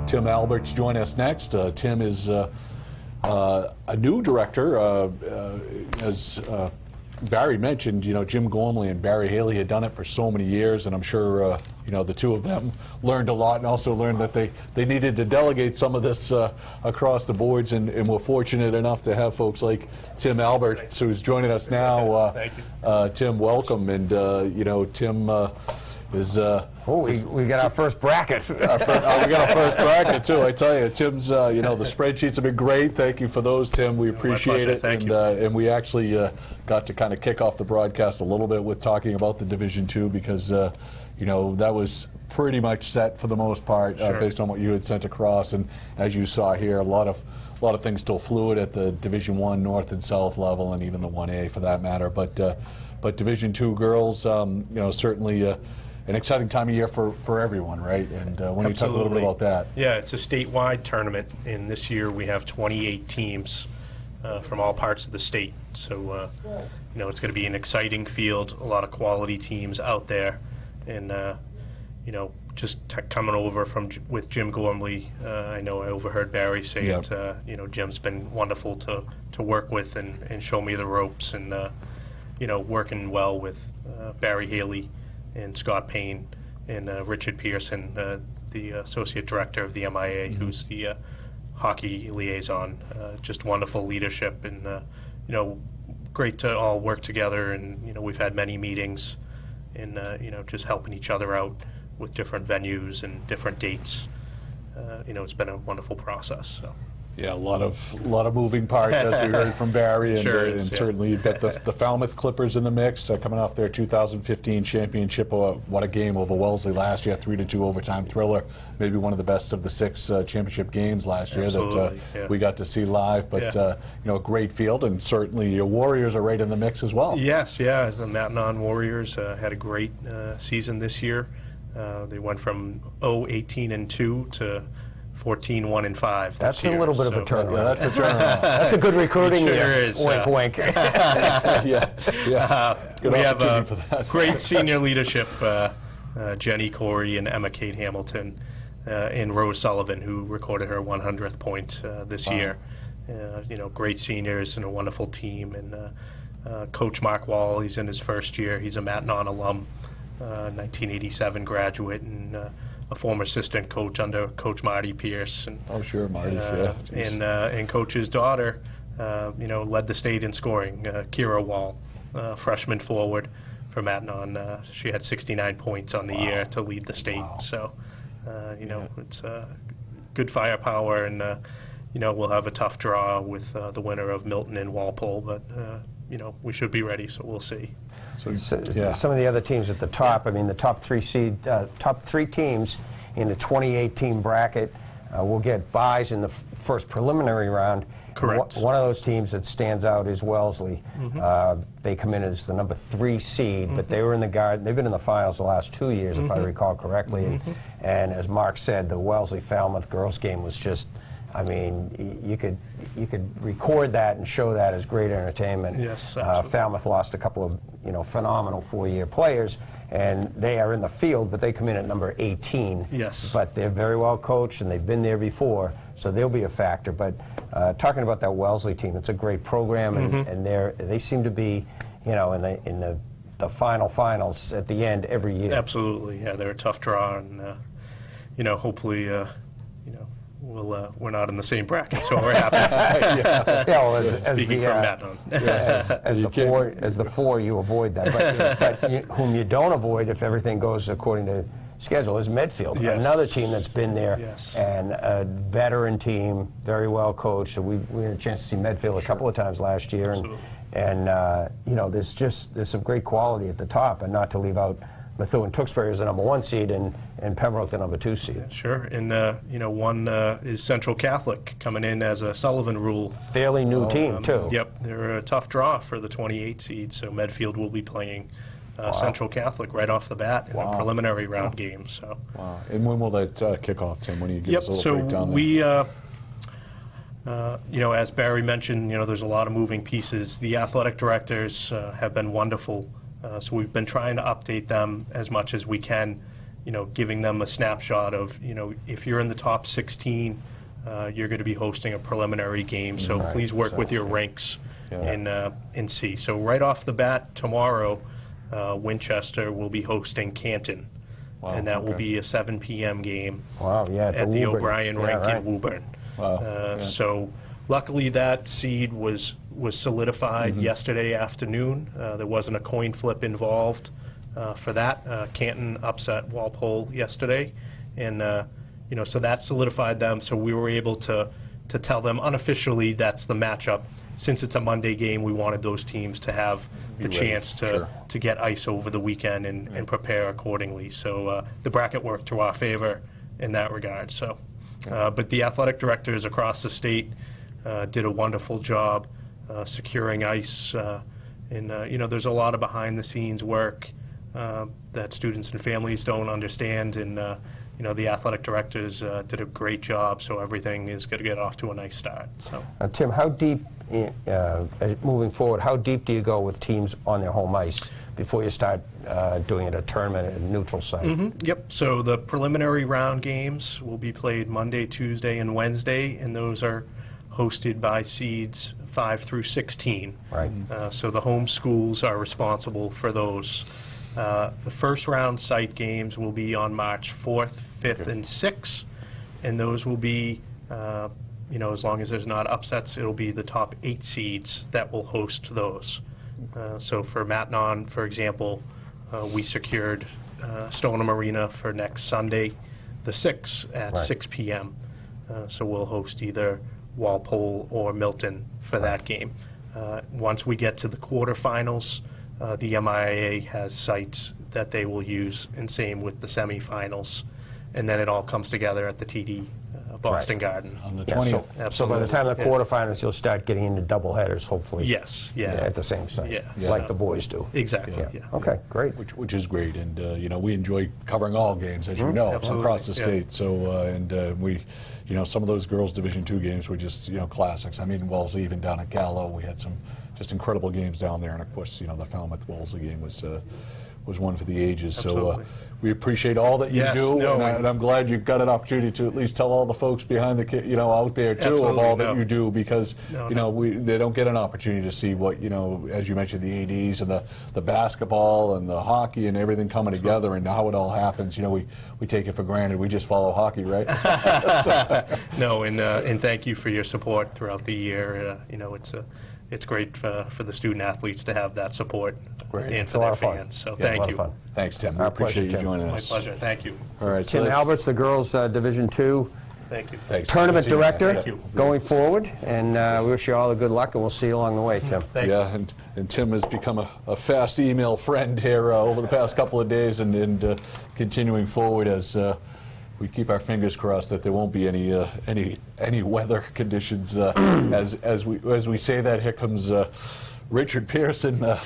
Tim Albert's join us next. Tim is a new director. As Barry mentioned, Jim Gormley and Barry Haley had done it for so many years, and I'm sure the two of them learned a lot, and also learned that they needed to delegate some of this across the boards, and we're fortunate enough to have folks like Tim Albert, who's joining us now. Thank you. Tim, welcome, and Tim is. We got our first bracket. We got our first bracket too. I tell you, Tim's. The spreadsheets have been great. Thank you for those, Tim. We appreciate it. Thank you. And we actually got to kind of kick off the broadcast a little bit with talking about the Division II because that was pretty much set for the most part based on what you had sent across. And as you saw here, a lot of things still fluid at the Division I North and South level, and even the 1A for that matter. But Division II girls, certainly. An exciting time of year for everyone, right? And why don't you talk a little bit about that? Yeah, it's a statewide tournament, and this year we have 28 teams from all parts of the state. So, it's going to be an exciting field, a lot of quality teams out there, and just coming over with Jim Gormley. I know I overheard Barry say it. Jim's been wonderful to work with and show me the ropes, and working well with Barry Haley and Scott Payne and Richard Pearson, the Associate Director of the MIA, who's the hockey liaison. Just wonderful leadership, and great to all work together. And we've had many meetings, and just helping each other out with different venues and different dates. It's been a wonderful process. So. Yeah, a lot of moving parts, as we heard from Barry, and certainly you've got the Falmouth Clippers in the mix, coming off their 2015 championship. What a game over Wellesley last year, 3-2 overtime thriller. Maybe one of the best of the 6 championship games last year that we got to see live. But a great field, and certainly your Warriors are right in the mix as well. Yes, yeah, the Mattanon Warriors had a great season this year. They went from 0-18-2 to 14-1-5. That's a little bit of a turnaround. Yeah, that's a turnaround. That's a good recruiting year. Sure is. Wink, wink. Good we have for that. Great senior leadership, Jenny Corey and Emma Kate Hamilton, and Rose Sullivan, who recorded her 100th point this year. Great seniors and a wonderful team. And Coach Mark Wall, he's in his first year. He's a Mattanon alum, 1987 graduate, and a former assistant coach under Coach Marty Pierce. And, sure, Marty. And Coach's daughter, led the state in scoring. Kira Wall, freshman forward for Mattanon. She had 69 points on the year to lead the state. Wow. So, it's good firepower, and we'll have a tough draw with the winner of Milton and Walpole, but we should be ready. So we'll see. So some of the other teams at the top, the top 3 teams in the 2018 bracket will get byes in the first preliminary round. Correct. One of those teams that stands out is Wellesley. They come in as the number 3 seed, but they were in the Garden. They've been in the finals the last 2 years, if I recall correctly. And as Mark said, the Wellesley-Falmouth girls game was just, you could record that and show that as great entertainment. Yes, absolutely. Falmouth lost a couple of phenomenal 4-year players, and they are in the field, but they come in at number 18. Yes. But they're very well coached, and they've been there before, so they'll be a factor. But talking about that Wellesley team, it's a great program, and they seem to be, in the finals at the end every year. Absolutely, yeah, they're a tough draw, and hopefully. We're not in the same bracket, so we're happy. Speaking from Mattanon. As the 4, you avoid that. But whom you don't avoid, if everything goes according to schedule, is Medfield. Yes. Another team that's been there, yes. And a veteran team, very well coached. So we had a chance to see Medfield a couple of times last year, and there's some great quality at the top, and not to leave out Methuen-Tewksbury is the number 1 seed, and Pembroke the number 2 seed. Yeah, sure, and one is Central Catholic coming in as a Sullivan rule. Fairly new team too. Yep, they're a tough draw for the 28 seed. So Medfield will be playing Central Catholic right off the bat in a preliminary round game. So. Wow. And when will that kick off, Tim? When do you give us a little breakdown there? We, as Barry mentioned, there's a lot of moving pieces. The athletic directors have been wonderful. So we've been trying to update them as much as we can giving them a snapshot of, if you're in the top 16, you're going to be hosting a preliminary game. So please work with your ranks and see. So right off the bat, tomorrow, Winchester will be hosting Canton. Wow, and that will be a 7 p.m. game at the O'Brien rink in Woburn. Wow. So luckily that seed was solidified yesterday afternoon. There wasn't a coin flip involved for that. Canton upset Walpole yesterday, and so that solidified them. So we were able to tell them unofficially that's the matchup. Since it's a Monday game, we wanted those teams to have the chance to get ice over the weekend and prepare accordingly. So the bracket worked to our favor in that regard. So, but the athletic directors across the state did a wonderful job securing ice. And there's a lot of behind-the-scenes work that students and families don't understand. And the athletic directors did a great job. So everything is going to get off to a nice start. So, Tim, how deep? Moving forward, how deep do you go with teams on their home ice before you start doing it a tournament at a neutral site? Yep. So the preliminary round games will be played Monday, Tuesday, and Wednesday, and those are hosted by seeds 5 through 16. Right. So the home schools are responsible for those. The first round site games will be on March 4th, 5th, and 6th, and those will be as long as there's not upsets, it'll be the top 8 seeds that will host those. So for Matignon, for example, we secured Stoneham Arena for next Sunday, the 6th at 6 p.m. So we'll host either Walpole or Milton for that game. Once we get to the quarterfinals, the MIAA has sites that they will use, and same with the semifinals. And then it all comes together at the TD Boston Garden. On the 20th. So by the time of the quarterfinals, you'll start getting into doubleheaders, hopefully. Yes, at the same site, like the boys do. Exactly. Okay, great. Which is great, and we enjoy covering all games, as you know, across the state. So we, some of those girls' Division II games were just classics. I mean, Wellesley, even down at Gallo, we had some just incredible games down there, and of course, the Falmouth Wellesley game was one for the ages. Absolutely. So we appreciate all that you do, and I'm glad you've got an opportunity to at least tell all the folks behind the out there too of all that you do, because they don't get an opportunity to see what as you mentioned, the ADs and the basketball and the hockey and everything coming together and how it all happens. We take it for granted. We just follow hockey, right? No, and thank you for your support throughout the year. It's great for the student athletes to have that support and for their fans. So thank you. Thanks, Tim. We appreciate you joining us. My pleasure. Thank you. All right, Tim Alberts, the girls' Division II Thank you. Thanks. tournament director Thank you. going forward, and we wish you all the good luck, and we'll see you along the way, Tim. Thank you. And Tim has become a fast email friend here over the past couple of days, and continuing forward as we keep our fingers crossed that there won't be any weather conditions. As we say that, here comes Richard Pearson.